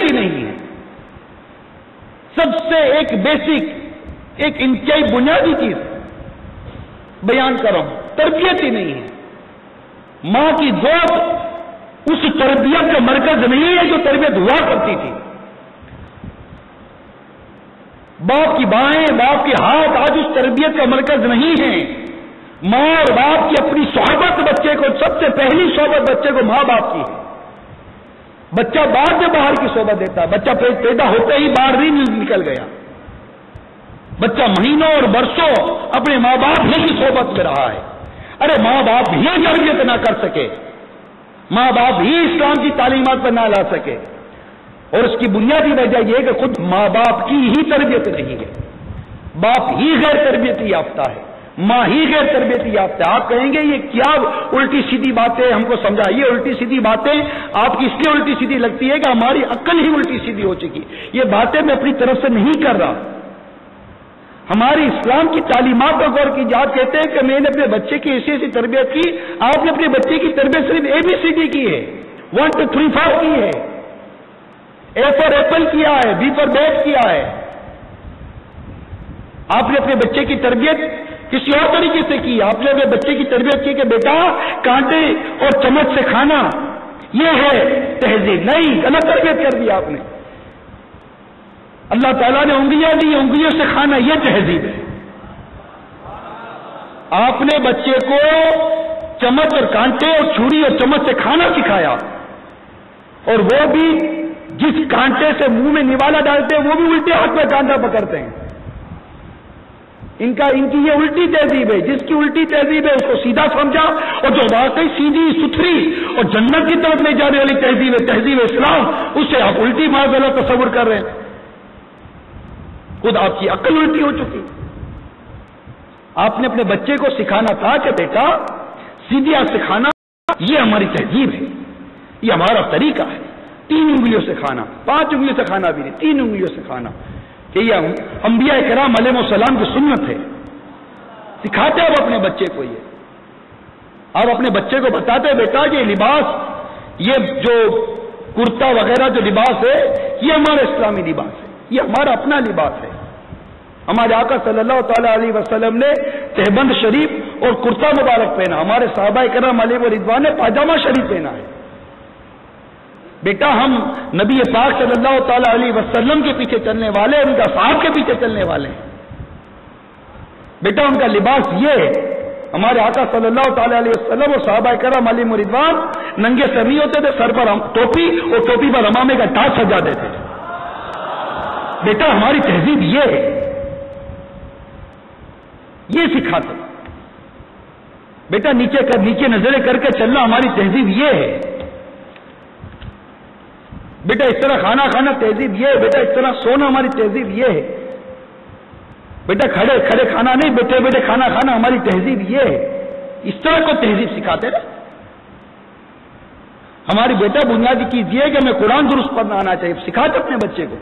ہی نہیں ہے. سب سے ایک بیسک، ایک انتہائی بنیادی چیز بیان کر رہا ہوں، تربیت ہی نہیں ہے. ماں کی گود اس تربیت کا مرکز نہیں ہے جو تربیت ہوا کرتی تھی. باپ کی بائیں، باپ کے ہاتھ آج اس تربیت کا مرکز نہیں ہے. ماں اور باپ کی اپنی صحبت بچے کو، سب سے پہلی صحبت بچے کو ماں باپ کی ہے. بچہ بعد میں باہر کی صحبت دیتا ہے. بچہ پیدا ہوتے ہی باہر نہیں نکل گیا. بچہ مہینوں اور برسوں اپنے ماں باپ ہی کی صحبت میں رہا ہے. ارے ماں باپ ہی تربیت نہ کر سکے، ماں باپ ہی اسلام کی تعلیمات پر نہ لا سکے، اور اس کی بنیادی وجہ یہ ہے کہ خود ماں باپ کی ہی تربیت نہیں ہے. باپ ہی غیر تربیتی یافتہ ہے، ماں ہی غیر تربیتی یافتہ ہے. آپ کہیں گے یہ کیا الٹی سیدھی باتیں ہم کو سمجھائیے. الٹی سیدھی باتیں آپ کی اس لیے الٹی سیدھی لگتی ہے کہ ہماری عقل ہی الٹی سیدھی ہو چکی. یہ باتیں میں اپنی طرف سے نہیں کر رہا. ہماری اسلام کی تعلیمات پر غور کی جات کہتے ہیں کہ میں نے اپنے بچے کی ایسی ایسی تربیت کی. آپ نے اپنے بچے کی تربیت صرف ABCD کی ہے، 1 2 3 4 کی ہے. A فار ایپل کیا ہے، B فار بیٹ کیا ہے. آپ نے اپنے بچے کی تربیت کسی اور طریقے سے کی. آپ نے اپنے بچے کی تربیت کی کہ بیٹا کانٹے اور چمچ سے کھانا یہ ہے تہذیب. نہیں، غلط تربیت کر دی آپ نے. اللہ تعالیٰ نے انگلیاں دی، انگلیوں سے کھانا یہ تہذیب ہے. آپ نے بچے کو چمچ اور کانٹے اور چھری اور چمچ سے کھانا سکھایا، اور وہ بھی جس کانٹے سے منہ میں نوالا ڈالتے ہیں وہ بھی الٹے ہاتھ میں کانٹا پکڑتے ہیں. ان کی یہ الٹی تہذیب ہے. جس کی الٹی تہذیب ہے اس کو سیدھا سمجھا، اور جو واقعی سیدھی ستھری اور جنت کی طرف لے جانے والی تہذیب ہے، تہذیب اسلام، اس سے آپ الٹی معذلہ تصور کر رہے ہیں. خود آپ کی عقل الٹی ہو چکی. آپ نے اپنے بچے کو سکھانا تھا کہ بیٹا سیدھی ہاتھ سے کھانا یہ ہماری تہذیب ہے، یہ ہمارا طریقہ ہے. 3 انگلیوں سے کھانا، 5 انگلیوں سے کھانا بھی نہیں، 3 انگلیوں سے کھانا. کہ یہ انبیاء کرام علیہ السلام کی سنت ہے. سکھاتے آپ اپنے بچے کو. یہ آپ اپنے بچے کو بتاتے بیٹا یہ لباس، یہ جو کرتا وغیرہ جو لباس ہے یہ ہمارا اسلامی لباس ہے، یہ ہمارا اپنا لباس ہے. ہمارے آقا صلی اللہ تعالی علیہ وسلم نے تہبند شریف اور کرتا مبارک پہنا. ہمارے صحابہ کرام علیہ رضوان نے پاجامہ شریف پہنا ہے. بیٹا ہم نبی پاک صلی اللہ تعالی علیہ وسلم کے پیچھے چلنے والے، ان کا صحابہ کے پیچھے چلنے والے ہیں. بیٹا ان کا لباس یہ ہے. ہمارے آقا صلی اللہ تعالی علیہ وسلم اور صحابہ کرام علیہ رضوان ننگے سر نہیں ہوتے تھے، سر پر ٹوپی اور ٹوپی پر امامے کا تاج سجا دیتے تھے. بیٹا ہماری تہذیب یہ ہے، یہ سکھاتے. بیٹا نیچے نظریں کر کے چلنا ہماری تہذیب یہ ہے. بیٹا اس طرح کھانا کھانا تہذیب یہ ہے. بیٹا اس طرح سونا ہماری تہذیب یہ ہے. بیٹا کھڑے کھڑے کھانا نہیں، بیٹھے بیٹھے کھانا کھانا ہماری تہذیب یہ ہے. اس طرح کو تہذیب سکھاتے رہے. ہماری بیٹا بنیادی چیز یہ ہے کہ ہمیں قرآن درست پڑھنا آنا چاہیے. سکھاتے اپنے بچے کو.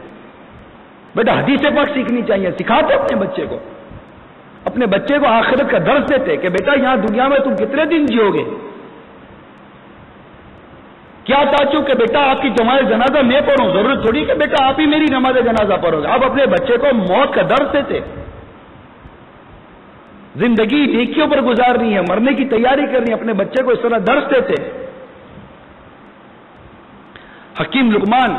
بیٹا حدیث پاک سیکھنی چاہیے. سکھاتے اپنے بچے کو. اپنے بچے کو آخرت کا درس دیتے کہ بیٹا یہاں دنیا میں تم کتنے دن جیو گے. کیا چاہتے ہو کہ بیٹا آپ کی نماز جنازہ میں پڑھوں؟ ضرورت تھوڑی کہ بیٹا آپ ہی میری نماز جنازہ پڑھو گے. آپ اپنے بچے کو موت کا درس دیتے. زندگی نیکیوں پر گزارنی ہے، مرنے کی تیاری کرنی ہے، اپنے بچے کو اس طرح درس دیتے. حکیم لقمان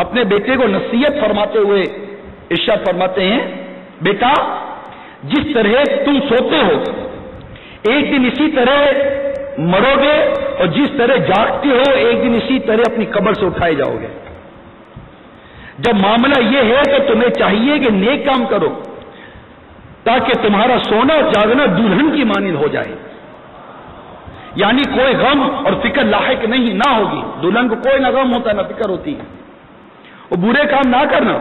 اپنے بیٹے کو نصیحت فرماتے ہوئے ارشاد فرماتے ہیں بیٹا جس طرح تم سوتے ہو ایک دن اسی طرح مرو گے، اور جس طرح جاگتے ہو ایک دن اسی طرح اپنی قبر سے اٹھائے جاؤ گے. جب معاملہ یہ ہے تو تمہیں چاہیے کہ نیک کام کرو تاکہ تمہارا سونا اور جاگنا دلہن کی مانند ہو جائے. یعنی کوئی غم اور فکر لاحق نہیں نہ ہوگی. دلہن کو کوئی نہ غم ہوتا نہ فکر ہوتی ہے. وہ برے کام نہ کرنا،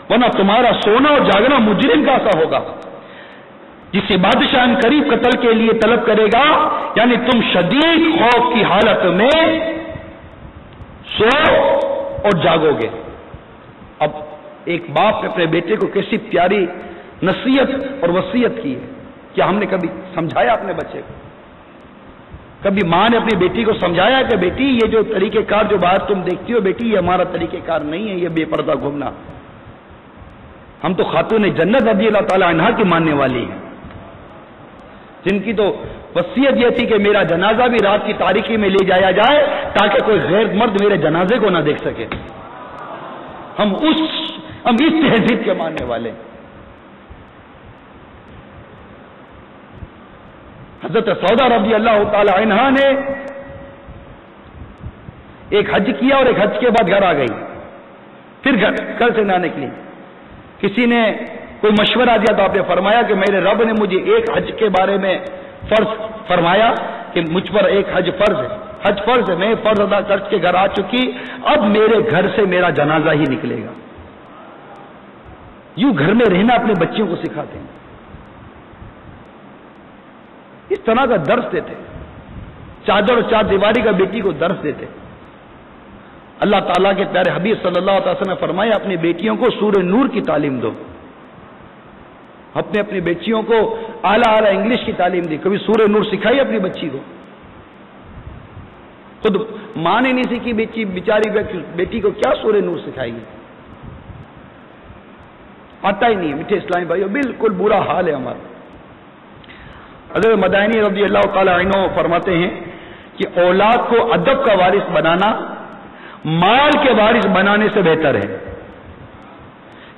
ورنہ تمہارا سونا اور جاگنا مجرم کا سا ہوگا جسے بادشاہ قریب قتل کے لیے طلب کرے گا. یعنی تم شدید خوف کی حالت میں سو اور جاگو گے. اب ایک باپ نے اپنے بیٹے کو کیسی پیاری نصیحت اور وصیت کی ہے. کیا ہم نے کبھی سمجھایا اپنے بچے کو؟ کبھی ماں نے اپنی بیٹی کو سمجھایا کہ بیٹی یہ جو طریقہ کار جو باہر تم دیکھتی ہو بیٹی یہ ہمارا طریقہ کار نہیں ہے، یہ بے پردہ گھومنا. ہم تو خاتون جنت رضی اللہ تعالی عنہا کی ماننے والی ہیں، جن کی تو وصیت یہ تھی کہ میرا جنازہ بھی رات کی تاریکی میں لے جایا جائے تاکہ کوئی غیر مرد میرے جنازے کو نہ دیکھ سکے. ہم اس تہذیب کے ماننے والے ہیں. حضرت سودا رضی اللہ تعالی عنہا نے ایک حج کیا اور ایک حج کے بعد گھر آ گئی، پھر گھر سے نہ نکلی. کسی نے کوئی مشورہ دیا تو آپ نے فرمایا کہ میرے رب نے مجھے ایک حج کے بارے میں فرض فرمایا کہ مجھ پر ایک حج فرض ہے، حج فرض ہے، میں فرض ادا کر کے گھر آ چکی، اب میرے گھر سے میرا جنازہ ہی نکلے گا. یوں گھر میں رہنا اپنے بچوں کو سکھاتے ہیں، اس طرح کا درس دیتے، چادر اور چار دیواری کا بیٹی کو درس دیتے. اللہ تعالیٰ کے پیارے حبیب صلی اللہ علیہ وسلم نے فرمایا اپنی بیٹیوں کو سورہ نور کی تعلیم دو. اپنی بیٹیوں کو اعلیٰ انگلش کی تعلیم دی، کبھی سورہ نور سکھائی اپنی بچی کو؟ خود ماں نے نہیں سیکھی، بیچاری بیٹی کو کیا سورہ نور سکھائے گی؟ آتا ہی نہیں. میٹھے اسلامی بھائیو بالکل برا حال ہے ہمارا. حضرت مدائنی رضی اللہ تعالی عنہ فرماتے ہیں کہ اولاد کو ادب کا وارث بنانا مال کے وارث بنانے سے بہتر ہے،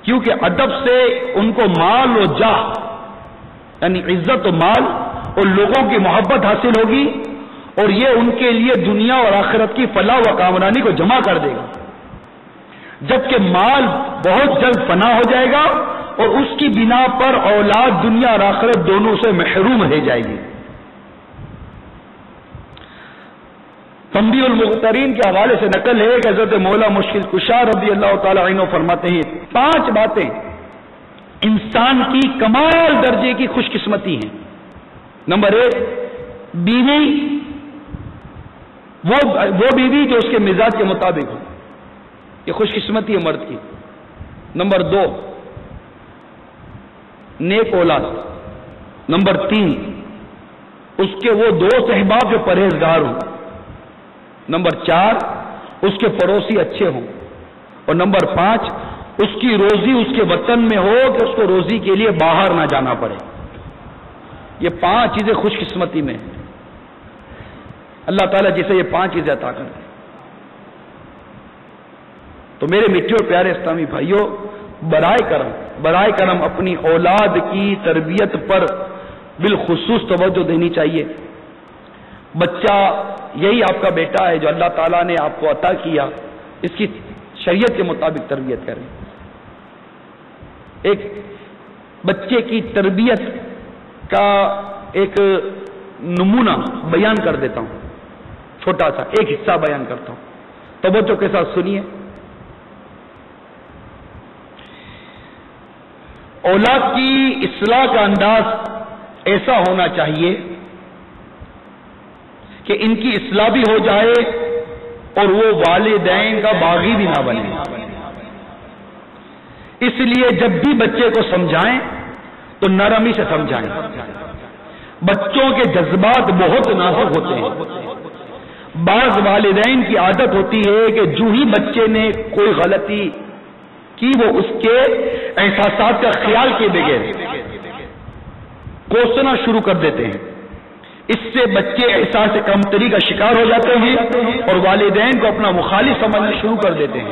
کیونکہ ادب سے ان کو مال و جاہ یعنی عزت و مال اور لوگوں کی محبت حاصل ہوگی، اور یہ ان کے لیے دنیا اور آخرت کی فلاح و کامرانی کو جمع کر دے گا. جبکہ مال بہت جلد فنا ہو جائے گا اور اس کی بنا پر اولاد دنیا اور آخرت دونوں سے محروم رہ جائے گی. تنبیہ المغترین کے حوالے سے نقل ہے کہ حضرت مولا مشکل کشا رضی اللہ تعالی عنہ فرماتے ہیں 5 باتیں انسان کی کمال درجے کی خوش قسمتی ہیں. نمبر 1 بیوی، وہ بیوی جو اس کے مزاج کے مطابق ہو، یہ خوش قسمتی ہے مرد کی. نمبر 2 نیک اولاد. نمبر 3 اس کے وہ دوست احباب جو پرہیزگار ہوں. نمبر 4 اس کے پڑوسی اچھے ہوں. اور نمبر 5 اس کی روزی اس کے وطن میں ہو کہ اس کو روزی کے لیے باہر نہ جانا پڑے. یہ 5 چیزیں خوش قسمتی میں ہیں. اللہ تعالیٰ جسے یہ 5 چیزیں عطا کر دے. تو میرے میٹھے اور پیارے اسلامی بھائیوں، برائے کرم اپنی اولاد کی تربیت پر بالخصوص توجہ دینی چاہیے. بچہ یہی آپ کا بیٹا ہے جو اللہ تعالیٰ نے آپ کو عطا کیا، اس کی شریعت کے مطابق تربیت کریں. ایک بچے کی تربیت کا ایک نمونہ بیان کر دیتا ہوں، چھوٹا سا ایک حصہ بیان کرتا ہوں، توجہ کے ساتھ سنیے. اولاد کی اصلاح کا انداز ایسا ہونا چاہیے کہ ان کی اصلاح بھی ہو جائے اور وہ والدین کا باغی بھی نہ بنے. اس لیے جب بھی بچے کو سمجھائیں تو نرمی سے سمجھائیں. بچوں کے جذبات بہت نازک ہوتے ہیں. بعض والدین کی عادت ہوتی ہے کہ جو ہی بچے نے کوئی غلطی کی وہ اس کے احساسات کا خیال کیے بغیر کوسنا شروع کر دیتے ہیں. اس سے بچے احساس کمتری کا شکار ہو جاتے ہیں اور والدین کو اپنا مخالف سمجھنا شروع کر دیتے ہیں.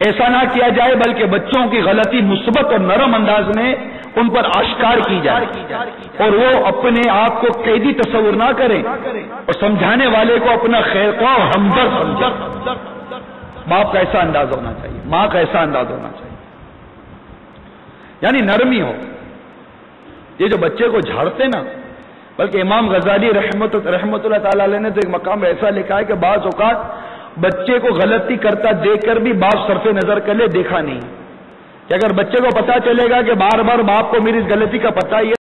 ایسا نہ کیا جائے بلکہ بچوں کی غلطی مثبت اور نرم انداز میں ان پر آشکار کی جائے اور وہ اپنے آپ کو قیدی تصور نہ کریں اور سمجھانے والے کو اپنا خیر خواہ اور ہمدرد سمجھیں. باپ کا ایسا انداز ہونا چاہیے، ماں کا ایسا انداز ہونا چاہیے، یعنی نرمی ہو. یہ جو بچے کو جھاڑتے نا، بلکہ امام غزالی رحمت اللہ تعالی علیہ نے تو ایک مقام ایسا لکھا ہے کہ بعض اوقات بچے کو غلطی کرتا دیکھ کر بھی باپ صرف نظر کر لے دیکھا نہیں، کہ اگر بچے کو پتا چلے گا کہ بار بار باپ کو میری اس غلطی کا پتہ ہی ہے